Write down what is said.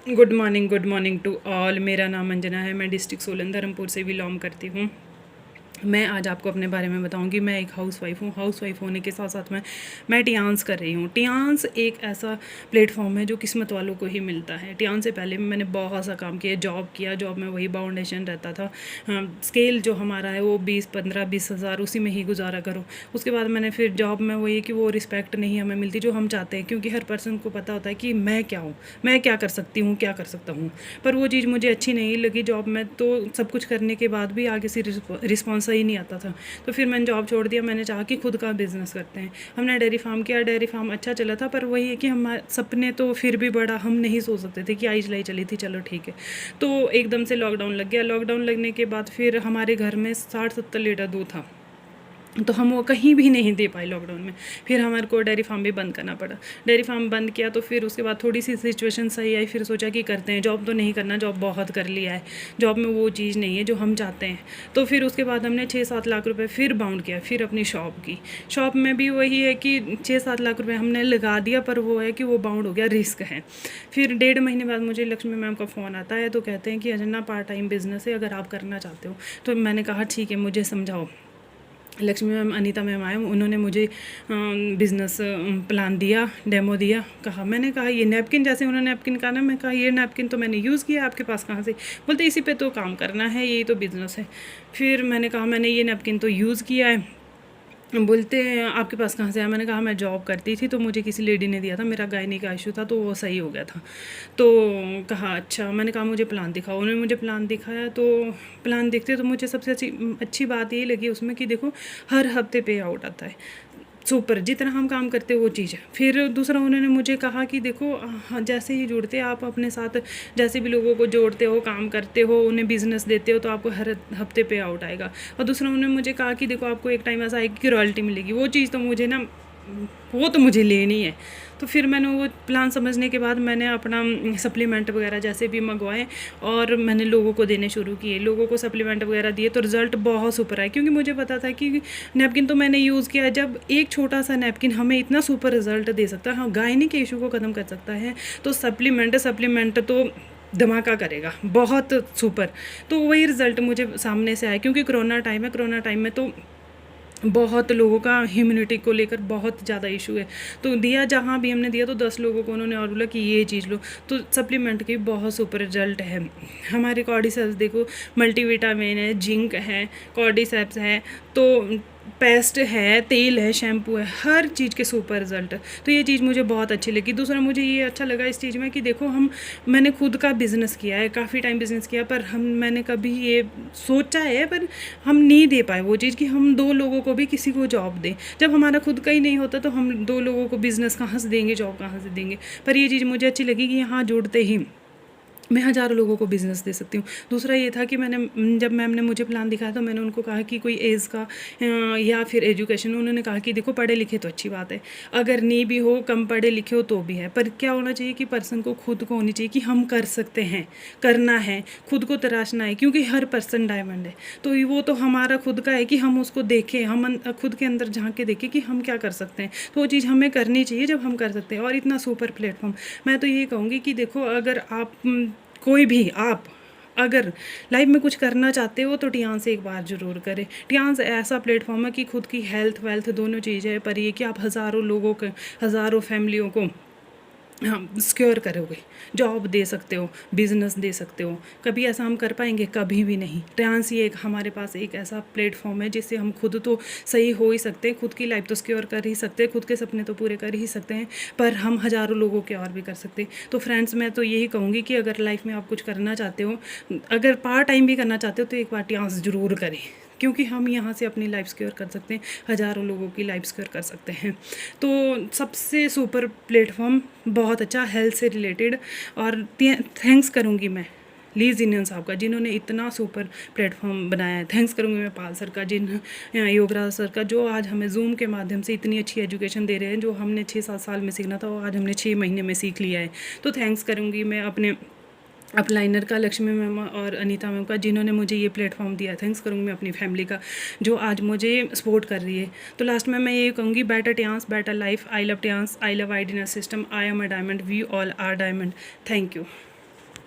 Good morning to all. मेरा नाम अंजना है। मैं डिस्ट्रिक्ट सोलन धर्मपुर से बिलोंग करती हूँ। मैं आज आपको अपने बारे में बताऊंगी। मैं एक हाउसवाइफ हूँ। हाउसवाइफ होने के साथ साथ मैं टियान्स कर रही हूँ। टियान्स एक ऐसा प्लेटफॉर्म है जो किस्मत वालों को ही मिलता है। टियान्स से पहले मैंने बहुत सा काम किया, जॉब किया। जॉब में वही बाउंडेशन रहता था। स्केल जो हमारा है वो 20-15-20 हज़ार, उसी में ही गुजारा करो। उसके बाद मैंने फिर जॉब में वही कि वो रिस्पेक्ट नहीं हमें मिलती जो हम चाहते हैं, क्योंकि हर पर्सन को पता होता है कि मैं क्या हूँ, मैं क्या कर सकती हूँ, क्या कर सकता हूँ। पर वो चीज़ मुझे अच्छी नहीं लगी जॉब में। तो सब कुछ करने के बाद भी आगे से रिस्पॉन्स सही नहीं आता था। तो फिर मैंने जॉब छोड़ दिया। मैंने चाहा कि खुद का बिज़नेस करते हैं। हमने डेयरी फार्म किया। डेयरी फार्म अच्छा चला था, पर वही है कि हमारे सपने तो फिर भी बड़ा हम नहीं सोच सकते थे कि आई चलाई चली थी, चलो ठीक है। तो एकदम से लॉकडाउन लग गया। लॉकडाउन लगने के बाद फिर हमारे घर में 60-70 लीटर दूध था, तो हम वो कहीं भी नहीं दे पाए लॉकडाउन में। फिर हमारे को डेयरी फार्म भी बंद करना पड़ा। डेयरी फार्म बंद किया तो फिर उसके बाद थोड़ी सी सिचुएशन सही आई। फिर सोचा कि करते हैं, जॉब तो नहीं करना, जॉब बहुत कर लिया है, जॉब में वो चीज़ नहीं है जो हम चाहते हैं। तो फिर उसके बाद हमने 6-7 लाख रुपए फिर बाउंड किया। फिर अपनी शॉप की। शॉप में भी वही है कि 6-7 लाख रुपए हमने लगा दिया, पर वो है कि वो बाउंड हो गया, रिस्क है। फिर 1.5 महीने बाद मुझे लक्ष्मी मैम का फ़ोन आता है, तो कहते हैं कि अंजना पार्ट टाइम बिज़नेस है, अगर आप करना चाहते हो। तो मैंने कहा ठीक है, मुझे समझाओ। लक्ष्मी मैम, अनीता मैम आए, उन्होंने मुझे बिज़नेस प्लान दिया, डेमो दिया। कहा, मैंने कहा ये नैपकिन, जैसे उन्होंने नैपकिन कहा ना, मैं कहा ये नैपकिन तो मैंने यूज़ किया, आपके पास कहाँ से? बोलते इसी पे तो काम करना है, यही तो बिज़नेस है। फिर मैंने कहा मैंने ये नैपकिन तो यूज़ किया है। बोलते हैं आपके पास कहाँ से आया? मैंने कहा मैं जॉब करती थी, तो मुझे किसी लेडी ने दिया था, मेरा गायनी का इशू था, तो वो सही हो गया था। तो कहा अच्छा। मैंने कहा मुझे प्लान दिखाओ। उन्होंने मुझे प्लान दिखाया। तो प्लान देखते तो मुझे सबसे अच्छी अच्छी बात ये लगी उसमें कि देखो, हर हफ्ते पे आउट आता है। सुपर, जितना हम काम करते हो वो चीज़ है। फिर दूसरा उन्होंने मुझे कहा कि देखो, हाँ, जैसे ही जुड़ते आप अपने साथ, जैसे भी लोगों को जोड़ते हो, काम करते हो, उन्हें बिज़नेस देते हो, तो आपको हर हफ्ते पे आउट आएगा। और दूसरा उन्होंने मुझे कहा कि देखो, आपको एक टाइम ऐसा आएगा कि रॉयल्टी मिलेगी। वो चीज़ तो मुझे ना, वो तो मुझे लेनी है। तो फिर मैंने वो प्लान समझने के बाद मैंने अपना सप्लीमेंट वगैरह जैसे भी मंगवाए, और मैंने लोगों को देने शुरू किए। लोगों को सप्लीमेंट वगैरह दिए, तो रिज़ल्ट बहुत सुपर आया, क्योंकि मुझे पता था कि नैपकिन तो मैंने यूज़ किया। जब एक छोटा सा नैपकिन हमें इतना सुपर रिज़ल्ट दे सकता है, हाँ, गायनी के इशू को ख़त्म कर सकता है, तो सप्लीमेंट तो धमाका करेगा, बहुत सुपर। तो वही रिज़ल्ट मुझे सामने से आया, क्योंकि कोरोना टाइम है। कोरोना टाइम में तो बहुत लोगों का ह्यूमिनिटी को लेकर बहुत ज़्यादा इशू है। तो दिया, जहाँ भी हमने दिया, तो 10 लोगों को उन्होंने और बोला कि ये चीज़ लो। तो सप्लीमेंट की बहुत सुपर रिजल्ट है। हमारे कॉर्डिसेप्स देखो, मल्टीविटामिन है, जिंक है, कॉर्डिसेप्स है, तो पेस्ट है, तेल है, शैम्पू है, हर चीज़ के सुपर रिजल्ट। तो ये चीज़ मुझे बहुत अच्छी लगी। दूसरा मुझे ये अच्छा लगा इस चीज़ में कि देखो, मैंने खुद का बिज़नेस किया है, काफ़ी टाइम बिज़नेस किया, पर मैंने कभी ये सोचा है, पर हम नहीं दे पाए वो चीज़ कि हम 2 लोगों को भी किसी को जॉब दें। जब हमारा खुद का ही नहीं होता, तो हम 2 लोगों को बिज़नेस कहाँ से देंगे, जॉब कहाँ से देंगे? पर ये चीज़ मुझे अच्छी लगी कि यहाँ जुड़ते ही मैं हज़ारों लोगों को बिज़नेस दे सकती हूँ। दूसरा ये था कि जब मैम ने मुझे प्लान दिखाया, तो मैंने उनको कहा कि कोई एज का या फिर एजुकेशन। उन्होंने कहा कि देखो, पढ़े लिखे तो अच्छी बात है, अगर नहीं भी हो, कम पढ़े लिखे हो तो भी है, पर क्या होना चाहिए कि पर्सन को खुद को होनी चाहिए कि हम कर सकते हैं, करना है, खुद को तराशना है, क्योंकि हर पर्सन डायमंड है। तो वो तो हमारा खुद का है कि हम उसको देखें, हम खुद के अंदर झांक के देखें कि हम क्या कर सकते हैं। तो वो चीज़ हमें करनी चाहिए जब हम कर सकते हैं। और इतना सुपर प्लेटफॉर्म, मैं तो ये कहूँगी कि देखो, अगर आप कोई भी आप अगर लाइफ में कुछ करना चाहते हो, तो टियान से एक बार ज़रूर करें। टियान से ऐसा प्लेटफॉर्म है कि खुद की हेल्थ वेल्थ दोनों चीज़ें है, पर ये कि आप हज़ारों लोगों के, हज़ारों फैमिलियों को, हाँ, सिक्योर करोगे। जॉब दे सकते हो, बिज़नेस दे सकते हो। कभी ऐसा हम कर पाएंगे? कभी भी नहीं। ट्रांस ही एक हमारे पास एक ऐसा प्लेटफॉर्म है जिससे हम खुद तो सही हो ही सकते हैं, खुद की लाइफ तो सिक्योर कर ही सकते हैं, खुद के सपने तो पूरे कर ही सकते हैं, पर हम हज़ारों लोगों के और भी कर सकते हैं। तो फ्रेंड्स, मैं तो यही कहूँगी कि अगर लाइफ में आप कुछ करना चाहते हो, अगर पार्ट टाइम भी करना चाहते हो, तो एक बार ट्रांस ज़रूर करें, क्योंकि हम यहाँ से अपनी लाइफ सिक्योर कर सकते हैं, हज़ारों लोगों की लाइफ सिक्योर कर सकते हैं। तो सबसे सुपर प्लेटफॉर्म, बहुत अच्छा, हेल्थ से रिलेटेड। और थैंक्स करूँगी मैं लीज इंडियन साहब का, जिन्होंने इतना सुपर प्लेटफॉर्म बनाया है। थैंक्स करूँगी मैं पाल सर का, योगराज सर का, जो आज हमें जूम के माध्यम से इतनी अच्छी एजुकेशन दे रहे हैं, जो हमने 6-7 साल में सीखना था, वो आज हमने 6 महीने में सीख लिया है। तो थैंक्स करूँगी मैं अपने अपलाइनर का, लक्ष्मी मैम और अनीता मैम का, जिन्होंने मुझे ये प्लेटफॉर्म दिया। थैंक्स करूँगी मैं अपनी फैमिली का, जो आज मुझे सपोर्ट कर रही है। तो लास्ट में मैं ये कहूँगी, better Tiens, better life. I love Tiens, I love आइडिनस system, I am a diamond, we all are diamond. Thank you.